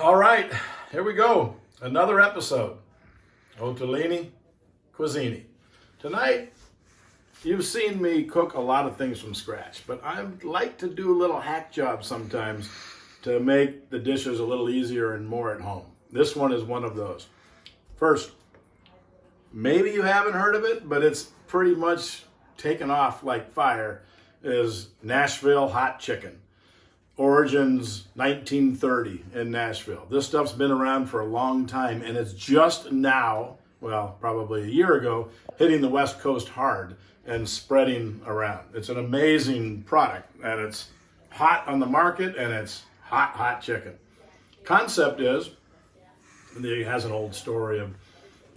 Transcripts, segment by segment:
All right, here we go. Another episode. Otolini Cuisine. Tonight, you've seen me cook a lot of things from scratch, but I like to do little hack jobs sometimes to make the dishes a little easier and more at home. This one is one of those. First, maybe you haven't heard of it, but it's pretty much taken off like fire, is Nashville Hot Chicken. Origins 1930 in Nashville. This stuff's been around for a long time, and it's just now, well, probably a year ago, hitting the West Coast hard and spreading around. It's an amazing product, and it's hot on the market, and it's hot chicken. Concept is, it has an old story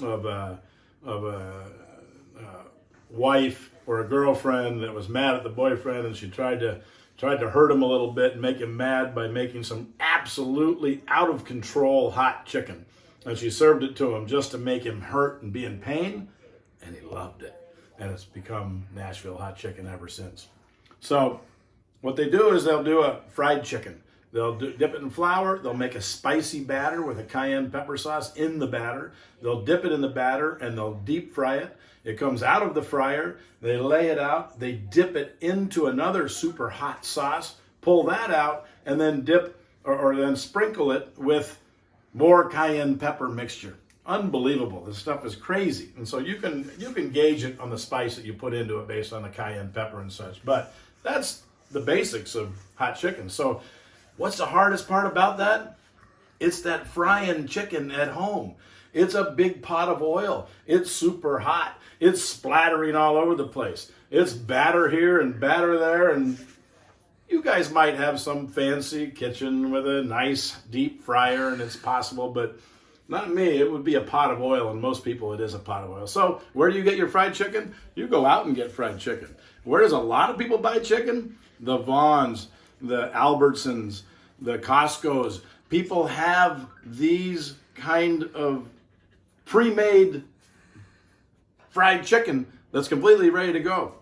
of a wife or a girlfriend that was mad at the boyfriend, and she tried to hurt him a little bit and make him mad by making some absolutely out of control hot chicken. And she served it to him just to make him hurt and be in pain, and he loved it. And it's become Nashville Hot Chicken ever since. So what they do is they'll do a fried chicken. They'll dip it in flour. They'll make a spicy batter with a cayenne pepper sauce in the batter. They'll dip it in the batter and they'll deep fry it. It comes out of the fryer. They lay it out. They dip it into another super hot sauce, pull that out, and then dip or then sprinkle it with more cayenne pepper mixture. Unbelievable. This stuff is crazy. And so you can gauge it on the spice that you put into it based on the cayenne pepper and such. But that's the basics of hot chicken. So what's the hardest part about that? It's that frying chicken at home. It's a big pot of oil. It's super hot. It's splattering all over the place. It's batter here and batter there. And you guys might have some fancy kitchen with a nice deep fryer, and it's possible, but not me. It would be a pot of oil, and most people it is a pot of oil. So where do you get your fried chicken? You go out and get fried chicken. Where does a lot of people buy chicken? The Vons, the Albertsons, the Costco's. People have these kind of pre-made fried chicken that's completely ready to go.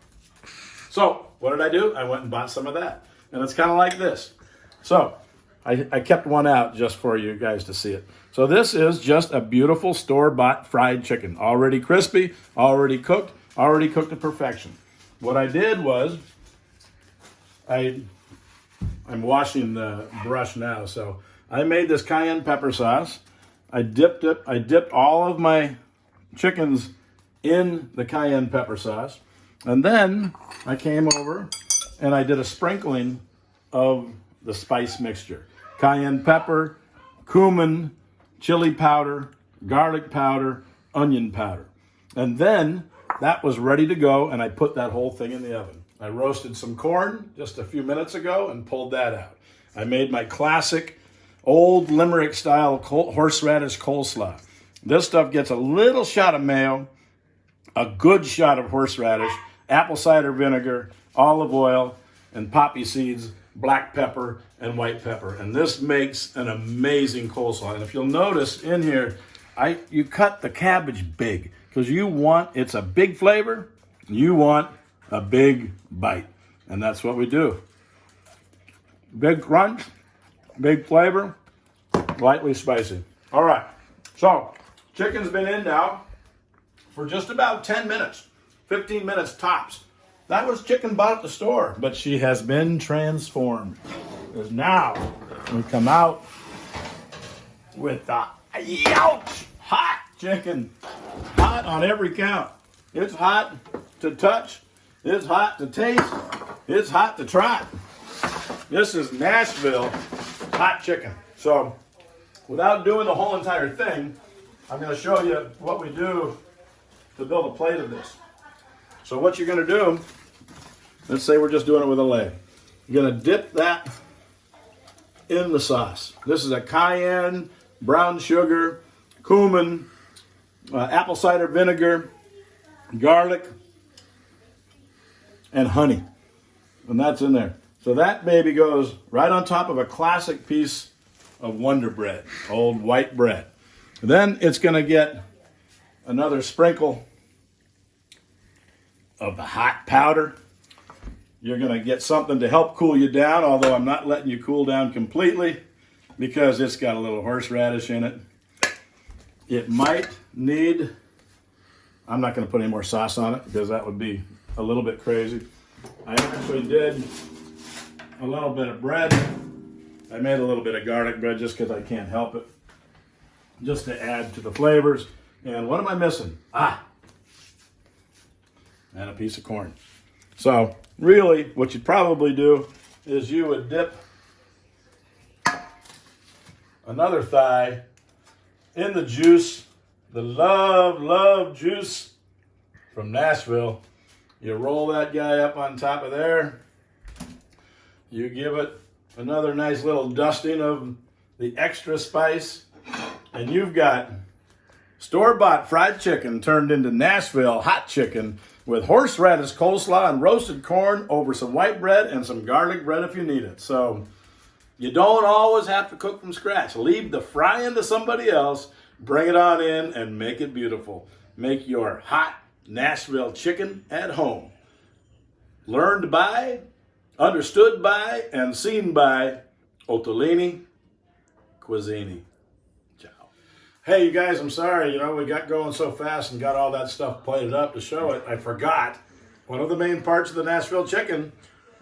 So what did I do? I went and bought some of that. And it's kind of like this. So I kept one out just for you guys to see it. So this is just a beautiful store-bought fried chicken. Already crispy, already cooked to perfection. What I did was, I'm washing the brush now, so I made this cayenne pepper sauce. I dipped all of my chickens in the cayenne pepper sauce. And then I came over and I did a sprinkling of the spice mixture. Cayenne pepper, cumin, chili powder, garlic powder, onion powder. And then that was ready to go, and I put that whole thing in the oven. I roasted some corn just a few minutes ago and pulled that out. I made my classic old Limerick style horseradish coleslaw. This stuff gets a little shot of mayo, a good shot of horseradish, apple cider vinegar, olive oil, and poppy seeds, black pepper, and white pepper. And this makes an amazing coleslaw. And if you'll notice in here, you cut the cabbage big because it's a big flavor. You want a big bite. And that's what we do. Big crunch, big flavor, lightly spicy. All right, so chicken's been in now for just about 10 minutes, 15 minutes tops. That was chicken bought at the store, but she has been transformed. Because now we come out with the hot chicken. Hot on every count. It's hot to touch. It's hot to taste. It's hot to try. This is Nashville Hot Chicken. So without doing the whole entire thing, I'm going to show you what we do to build a plate of this. So what you're going to do, let's say we're just doing it with a leg. You're going to dip that in the sauce. This is a cayenne, brown sugar, cumin, apple cider vinegar, garlic, and honey. And that's in there. So that baby goes right on top of a classic piece of Wonder Bread, old white bread. Then it's going to get another sprinkle of the hot powder. You're going to get something to help cool you down, although I'm not letting you cool down completely. because it's got a little horseradish in it. It might need, I'm not going to put any more sauce on it because that would be a little bit crazy. I actually did a little bit of bread. I made a little bit of garlic bread just because I can't help it, just to add to the flavors. And what am I missing? And a piece of corn. So really what you'd probably do is you would dip another thigh in the juice, the love juice from Nashville. You roll that guy up on top of there. You give it another nice little dusting of the extra spice, and you've got store-bought fried chicken turned into Nashville hot chicken with horseradish coleslaw and roasted corn over some white bread and some garlic bread if you need it. So you don't always have to cook from scratch. Leave the frying to somebody else. Bring it on in and make it beautiful. Make your hot Nashville chicken at home. Learned by, understood by, and seen by Ottolini Cuisini. Ciao. Hey, you guys, I'm sorry. We got going so fast and got all that stuff plated up to show it. I forgot. One of the main parts of the Nashville chicken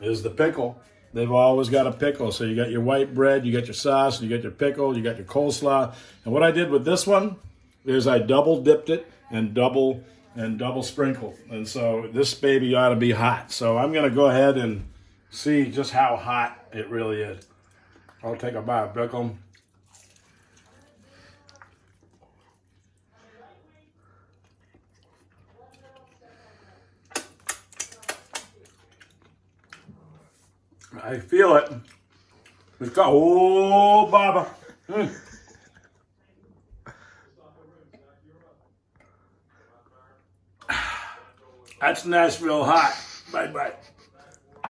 is the pickle. They've always got a pickle. So you got your white bread, you got your sauce, you got your pickle, you got your coleslaw. And what I did with this one is I double dipped it and double sprinkled. And so this baby ought to be hot. So I'm going to go ahead and see just how hot it really is. I'll take a bite of pickle. I feel it. It's got, oh, Baba. That's Nashville hot. Bye-bye.